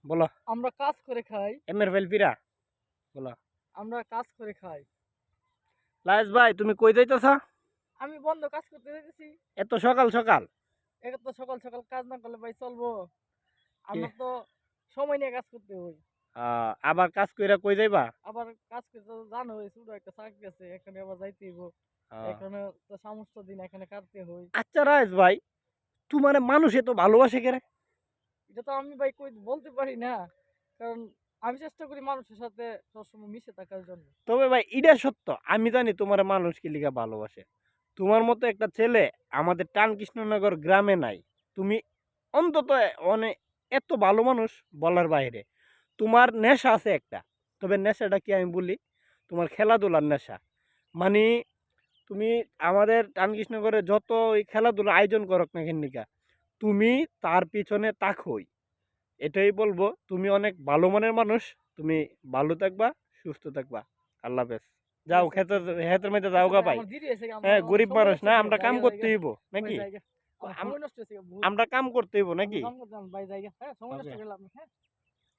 বলো। আমরা কাজ করে খাই। এমের ফেলপিরা বলো। আমরা কাজ করে খাই। লায়েস ভাই তুমি কই যাইতেছা? আমি বন্ধ কাজ করতে যাইতেছি। এত সকাল সকাল? এত তো সকাল সকাল কাজ না করলে ভাই চলবো? কি আমরা তো সময় নিয়ে কাজ করতে হই। আবার কাজ কইরা কই যাইবা? আবার কাজ করতে তো জানো ছোট একটা চাকরি আছে, এখানে আবার যাইতে হইব। এখানে তো সমস্ত দিন এখানে কাটতে হই। আচ্ছা রায়েস ভাই, তোমার মানুষ এত ভালোবাসে কেরে? এটা তো আমি ভাই কই বলতে পারি না, কারণ আমি চেষ্টা করি মানুষের সাথে সবসময় মিশে থাকার জন্য। তবে ভাই এটা সত্য, আমি জানি তোমার মানুষ কি লিগা ভালোবাসে। তোমার মতো একটা ছেলে আমাদের টান কৃষ্ণনগর গ্রামে নাই। তুমি অন্তত অনেক এত ভালো মানুষ বলার বাইরে। তোমার নেশা আছে একটা, তবে নেশাটা কি আমি বলি, তোমার খেলাধুলার নেশা। মানে তুমি আমাদের টান কৃষ্ণনগরে যত ওই খেলাধুলা আয়োজন করক না কেনিকা, তুমি তার পিছনে তাকই। এটাই বলবো, তুমি অনেক ভালো মনের মানুষ। তুমি ভালো থাকবা, সুস্থ থাকবা। আল্লাহ হাফেজ। ঠিক যাও আছে, ক্ষেতের ঠিক আছে। ক্ষেতের মধ্যে যাও আচ্ছা গা ভাই, ভাই। আমার দেরি হয়েছে, আমার হ্যাঁ, অনেক গরিব সময় মানুষ নষ্ট না, হয়েছে আমরা কাম জায়গা করতে জায়গা। হইব ভাই নাকি? জায়গা, আমার সময় নষ্ট হয়েছে বহুত। আমরা কাম করতে হইব আমি নাকি? কাম করতাম ভাই জায়গা, হ্যাঁ সময় নষ্ট ওকে। করলাম, হ্যাঁ।